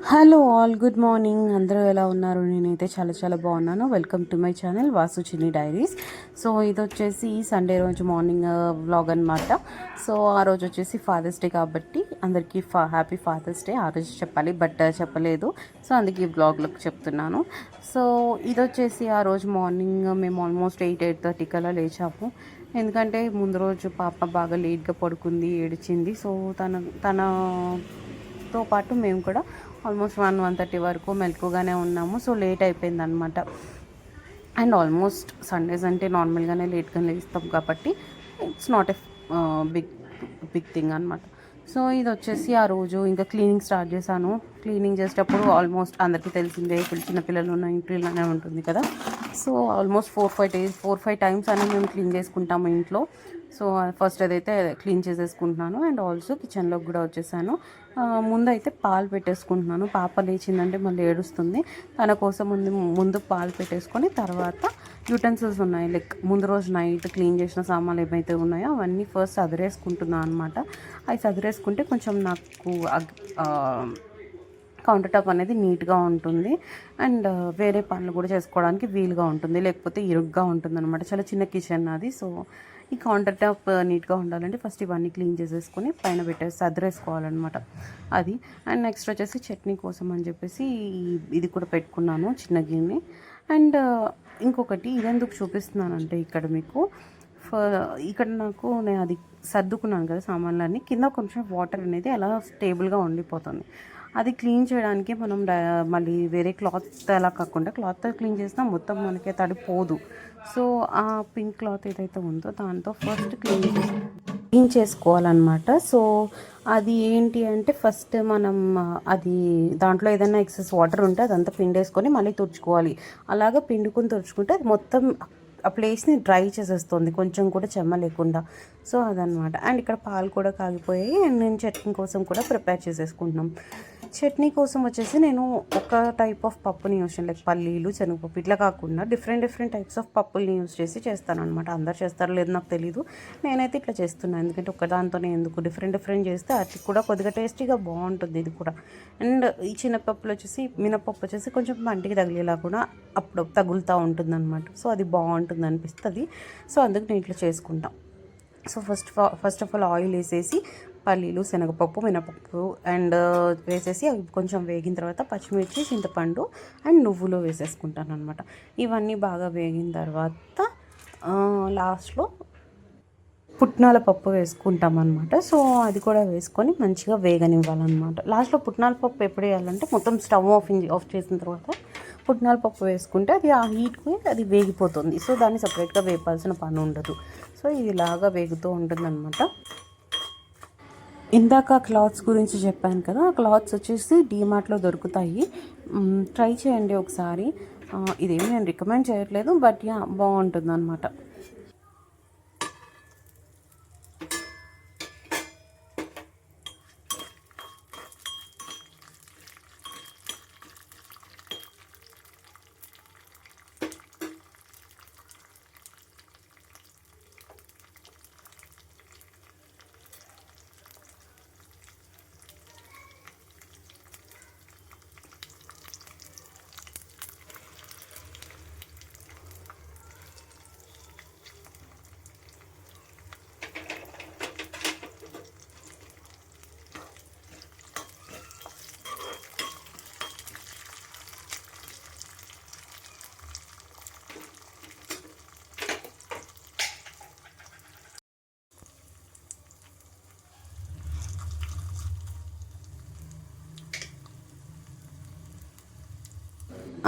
Hello all, good morning. అందరూ ఎలా ఉన్నారు? నేనైతే చాలా చాలా బాగున్నాను. Welcome to my channel Vasu చిన్ని డైరీస్. సో ఇది వచ్చేసి సండే రోజు మార్నింగ్ వ్లాగ్ అనమాట. సో ఆ రోజు వచ్చేసి ఫాదర్స్ డే కాబట్టి అందరికీ హ్యాపీ ఫాదర్స్ డే ఆ రోజు చెప్పాలి, బట్ చెప్పలేదు. సో అందుకే ఈ వ్లాగ్లోకి చెప్తున్నాను. సో ఇది వచ్చేసి ఆ రోజు మార్నింగ్ మేము ఆల్మోస్ట్ 8:30 కల్లా లేచాము. ఎందుకంటే ముందు రోజు పాప బాగా లేట్గా పడుకుంది, ఏడిచింది. సో తనతో పాటు మేము కూడా ఆల్మోస్ట్ 1:30 వరకు మెలకుగానే ఉన్నాము. సో లేట్ అయిపోయింది అనమాట. అండ్ ఆల్మోస్ట్ సండేస్ అంటే నార్మల్గానే లేట్గా లేస్తాం కాబట్టి it's not a big big thing అనమాట. సో ఇది వచ్చేసి ఆ రోజు ఇంకా క్లీనింగ్ స్టార్ట్ చేశాను. క్లీనింగ్ చేసేటప్పుడు ఆల్మోస్ట్ అందరికీ తెలిసిందే, చిన్న పిల్లలు ఉన్న ఇంట్లోనే ఉంటుంది కదా. సో ఆల్మోస్ట్ 4-5 టైమ్స్ అని మేము క్లీన్ చేసుకుంటాము ఇంట్లో. సో ఫస్ట్ అదైతే క్లీన్ చేసేసుకుంటున్నాను. అండ్ ఆల్సో కిచెన్లోకి కూడా వచ్చేసాను. ముందైతే పాలు పెట్టేసుకుంటున్నాను. పాప లేచిందంటే మళ్ళీ ఏడుస్తుంది. తన కోసం ముందు పాలు పెట్టేసుకొని తర్వాత యూటెన్సిల్స్ ఉన్నాయి, లైక్ ముందు రోజు నైట్ క్లీన్ చేసిన సామాన్లు ఏమైతే ఉన్నాయో అవన్నీ ఫస్ట్ సదిరేసుకుంటున్నాను అనమాట. అవి సదిరేసుకుంటే కొంచెం నాకు కౌంటర్ టాప్ అనేది నీట్గా ఉంటుంది. అండ్ వేరే పనులు కూడా చేసుకోవడానికి వీలుగా ఉంటుంది, లేకపోతే ఇరుగ్గా ఉంటుంది అనమాట. చాలా చిన్న కిచెన్ అది. సో ఈ కౌంటర్ టాప్ నీట్గా ఉండాలంటే ఫస్ట్ ఇవన్నీ క్లీన్ చేసేసుకొని పైన పెట్టేసి సదిరేసుకోవాలన్నమాట అది. అండ్ నెక్స్ట్ వచ్చేసి చట్నీ కోసం అని చెప్పేసి ఇది కూడా పెట్టుకున్నాను, చిన్న గిన్నె. అండ్ ఇంకొకటి ఇదెందుకు చూపిస్తున్నానంటే ఇక్కడ మీకు ఇక్కడ నేను అది సర్దుకున్నాను కదా సామాన్లన్నీ, కింద కొంచెం వాటర్ అనేది అలా స్టేబుల్గా ఉండిపోతుంది. అది క్లీన్ చేయడానికి మనం మళ్ళీ వేరే క్లాత్ అలా కాకుండా క్లాత్ క్లీన్ చేసినా మొత్తం మనకి తడిపోదు. సో ఆ పింక్ క్లాత్ ఏదైతే ఉందో దాంతో ఫస్ట్ క్లీన్ చేసుకోవాలన్నమాట. సో అది ఏంటి అంటే ఫస్ట్ మనం అది దాంట్లో ఏదైనా ఎక్సెస్ వాటర్ ఉంటే అదంతా పిండేసుకొని మళ్ళీ తుడుచుకోవాలి. అలాగా పిండుకొని తుడుచుకుంటే అది మొత్తం ఆ ప్లేస్ని డ్రై చేసేస్తుంది, కొంచెం కూడా చెమ్మ లేకుండా. సో అదనమాట. అండ్ ఇక్కడ పాలు కూడా కాగిపోయాయి. అండ్ నేను చట్నీ కోసం కూడా ప్రిపేర్ చేసేసుకుంటున్నాం. చట్నీ కోసం వచ్చేసి నేను ఒక టైప్ ఆఫ్ పప్పుని యూస్ చేయాలి, లైక్ పల్లీలు, శనగపప్పు ఇట్లా కాకుండా డిఫరెంట్ టైప్స్ ఆఫ్ పప్పుల్ని యూస్ చేసి చేస్తాను అనమాట. అందరు చేస్తారో లేదో నాకు తెలీదు, నేనైతే ఇట్లా చేస్తున్నాను. ఎందుకంటే ఒకదాంతోనే ఎందుకు డిఫరెంట్ చేస్తే అది కూడా కొద్దిగా టేస్టీగా బాగుంటుంది ఇది కూడా. అండ్ ఈ చిన్నపప్పులు వచ్చేసి మినపప్పు వచ్చేసి కొంచెం పంటికి తగిలేలా కూడా అప్పుడు తగులుతూ ఉంటుంది అనమాట. సో అది బాగుంటుంది అనిపిస్తుంది. సో అందుకు నేను ఇట్లా చేసుకుంటాను. So first of all oil వేసేసి పల్లీలు, శనగపప్పు, మినపప్పు అండ్ వేసేసి అవి కొంచెం వేగిన తర్వాత పచ్చిమిర్చి, చింతపండు అండ్ నువ్వులు వేసేసుకుంటాను అనమాట. ఇవన్నీ బాగా వేగిన తర్వాత లాస్ట్లో పుట్నాల పప్పు వేసుకుంటాం అనమాట. సో అది కూడా వేసుకొని మంచిగా వేగనివ్వాలన్నమాట. లాస్ట్లో పుట్నాల పప్పు ఎప్పుడు వేయాలంటే మొత్తం స్టవ్ ఆఫ్ చేసిన తర్వాత పుట్నాల పప్పు వేసుకుంటే అది ఆ హీట్కి అది వేగిపోతుంది. సో దాన్ని సపరేట్గా వేపాల్సిన పని ఉండదు. సో ఇది ఇలాగా వేగుతూ ఉంటుందన్నమాట. ఇందాక క్లాత్స్ గురించి చెప్పాను కదా, ఆ క్లాత్స్ వచ్చేసి డీమార్ట్లో దొరుకుతాయి. ట్రై చేయండి ఒకసారి. ఇదేమి నేను రికమెండ్ చేయట్లేదు, బట్ యా బాగుంటుంది అనమాట.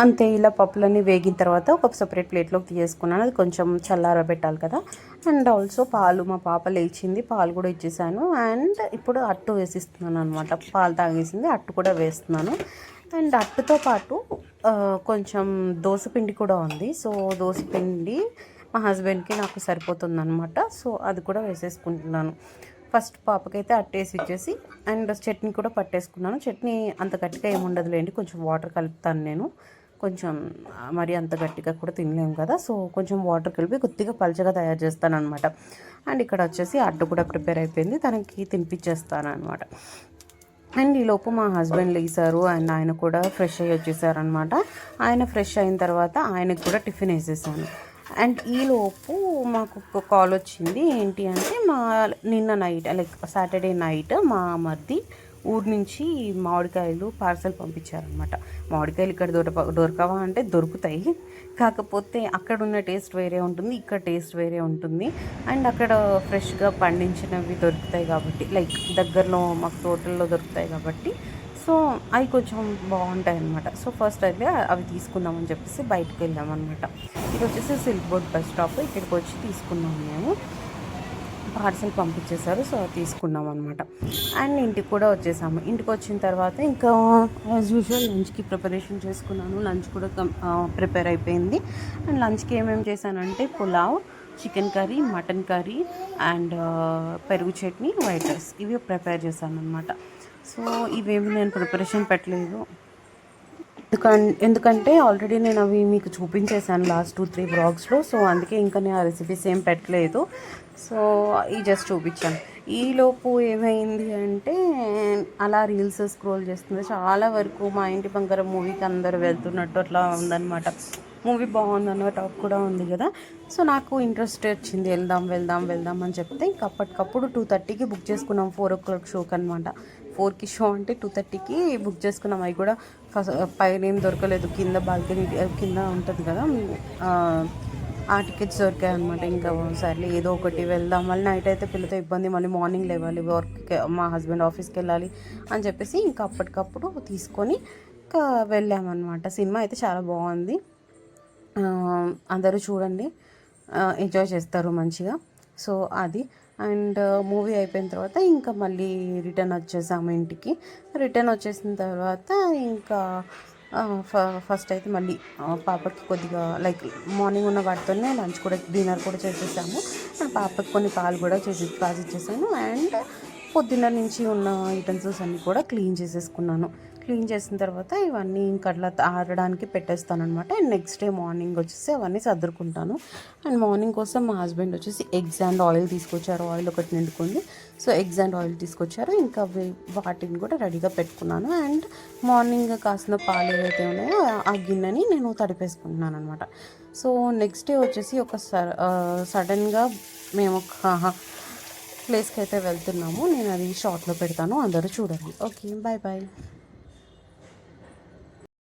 అంతే, ఇలా పప్పులన్నీ వేగిన తర్వాత ఒక సపరేట్ ప్లేట్లోకి తీసేసుకున్నాను. అది కొంచెం చల్లారబెట్టాలి కదా. అండ్ ఆల్సో పాలు, మా పాప లేచింది, పాలు కూడా ఇచ్చేసాను. అండ్ ఇప్పుడు అట్టు వేసిస్తున్నాను అనమాట. పాలు తాగేసింది, అట్టు కూడా వేస్తున్నాను. అండ్ అట్టుతో పాటు కొంచెం దోసపిండి కూడా ఉంది. సో దోసపిండి మా హస్బెండ్కి నాకు సరిపోతుంది అనమాట. సో అది కూడా వేసేసుకుంటున్నాను. ఫస్ట్ పాపకైతే అట్టేసి ఇచ్చేసి అండ్ చట్నీ కూడా పట్టేసుకున్నాను. చట్నీ అంత గట్టిగా ఏముండదులేండి, కొంచెం వాటర్ కలుపుతాను నేను. కొంచెం మరి అంత గట్టిగా కూడా తినలేము కదా. సో కొంచెం వాటర్ కలిపి కొద్దిగా పలుచగా తయారు చేస్తాను అనమాట. అండ్ ఇక్కడ వచ్చేసి అట్టు కూడా ప్రిపేర్ అయిపోయింది, తనకి తినిపించేస్తాను అనమాట. అండ్ ఈలోపు మా హస్బెండ్ లేసారు అండ్ ఆయన కూడా ఫ్రెష్ అయ్యి వచ్చేసారనమాట. ఆయన ఫ్రెష్ అయిన తర్వాత ఆయనకు కూడా టిఫిన్ వేసేసాను. అండ్ ఈలోపు మాకు ఒక కాల్ వచ్చింది. ఏంటి అంటే నిన్న నైట్ లైక్ సాటర్డే నైట్ మా మరిది ఊరి నుంచి మామిడికాయలు పార్సల్ పంపించారనమాట. మామిడికాయలు ఇక్కడ దొరకవా అంటే దొరుకుతాయి, కాకపోతే అక్కడ ఉన్న టేస్ట్ వేరే ఉంటుంది, ఇక్కడ టేస్ట్ వేరే ఉంటుంది. అండ్ అక్కడ ఫ్రెష్గా పండించినవి దొరుకుతాయి కాబట్టి, లైక్ దగ్గరలో మాకు తోటల్లో దొరుకుతాయి కాబట్టి సో అవి కొంచెం బాగుంటాయి అన్నమాట. సో ఫస్ట్ అయితే అవి తీసుకుందామని చెప్పేసి బయటకు వెళ్ళామన్నమాట. ఇది వచ్చేసి సిల్క్ బోర్డ్ బస్ స్టాప్. ఇక్కడికి వచ్చి తీసుకున్నాము మేము. పార్సల్ పంపించేశారు, సో తీసుకున్నాం అనమాట. అండ్ ఇంటికి కూడా వచ్చేసాము. ఇంటికి వచ్చిన తర్వాత ఇంకా యాజ్ యూజువల్ లంచ్కి ప్రిపరేషన్ చేసుకున్నాను. లంచ్ కూడా ప్రిపేర్ అయిపోయింది. అండ్ లంచ్కి ఏమేమి చేశానంటే pulao, chicken curry, mutton curry and పెరుగు చట్నీ, వైట్ రైస్ ఇవి ప్రిపేర్ చేశాను అనమాట. సో ఇవేమి నేను ప్రిపరేషన్ పెట్టలేదు, ఎందుకంటే ఆల్రెడీ నేను అవి మీకు చూపించేశాను లాస్ట్ 2-3 బ్లాగ్స్లో. సో అందుకే ఇంకా నేను ఆ రెసిపీస్ ఏం పెట్టలేదు. సో ఈ జస్ట్ చూపించాను. ఈలోపు ఏమైంది అంటే అలా రీల్స్ స్క్రోల్ చేస్తుంది. చాలా వరకు మా ఇంటి బంగారం మూవీకి అందరు వెళ్తున్నట్టు అట్లా ఉందన్నమాట. మూవీ బాగుందన్న టాక్ కూడా ఉంది కదా. సో నాకు ఇంట్రెస్ట్ వచ్చింది, వెళ్దాం అని చెప్తే ఇంక అప్పటికప్పుడు 2:30కి బుక్ చేసుకున్నాం. 4 o'clock షోకి అనమాట. 4కి షో అంటే 2:30కి బుక్ చేసుకున్నాం. అవి కూడా ఫస్ట్ పైన ఏం దొరకలేదు, కింద బాల్కనీ కింద ఉంటుంది కదా, ఆ టికెట్స్ దొరికాయి అనమాట. ఇంకా సర్లే ఏదో ఒకటి వెళ్దాం, మళ్ళీ నైట్ అయితే పిల్లతో ఇబ్బంది, మళ్ళీ మార్నింగ్ లేవాలి, వర్క్కి మా హస్బెండ్ ఆఫీస్కి వెళ్ళాలి అని చెప్పేసి ఇంకా అప్పటికప్పుడు తీసుకొని ఇంకా వెళ్ళామన్నమాట. సినిమా అయితే చాలా బాగుంది, అందరూ చూడండి, ఎంజాయ్ చేస్తారు మంచిగా. సో అది. అండ్ మూవీ అయిపోయిన తర్వాత ఇంకా మళ్ళీ రిటర్న్ వచ్చేసాము ఇంటికి. రిటర్న్ వచ్చేసిన తర్వాత ఇంకా ఫస్ట్ అయితే మళ్ళీ పాపకి కొద్దిగా లైక్ మార్నింగ్ ఉన్న వాటితోనే లంచ్ కూడా డిన్నర్ కూడా చేసేసాము. పాపకి కొన్ని పాలు కూడా కాసిచ్చేసాను. అండ్ పొద్దున్న నుంచి ఉన్న యూటెన్సిల్స్ అన్నీ కూడా క్లీన్ చేసేసుకున్నాను. క్లీన్ చేసిన తర్వాత ఇవన్నీ ఇంకా అట్లా ఆడడానికి పెట్టేస్తాను అనమాట. అండ్ నెక్స్ట్ డే మార్నింగ్ వచ్చేసి అవన్నీ సర్దుకుంటాను. అండ్ మార్నింగ్ కోసం మా హస్బెండ్ వచ్చేసి ఎగ్స్ అండ్ ఆయిల్ తీసుకొచ్చారు. ఆయిల్ ఒకటి నిండుకుంది, సో ఎగ్స్ అండ్ ఆయిల్ తీసుకొచ్చారు. ఇంకా వాటిని కూడా రెడీగా పెట్టుకున్నాను. అండ్ మార్నింగ్ కాసిన పాలు ఏవైతే ఉన్నాయో ఆ గిన్నెని నేను తడిపేసుకుంటున్నాను అనమాట. సో నెక్స్ట్ డే వచ్చేసి ఒక సడన్గా మేము ఒక ప్లేస్కి అయితే వెళ్తున్నాము. నేను అది షార్ట్లో పెడతాను, అందరూ చూడండి. Okay, bye.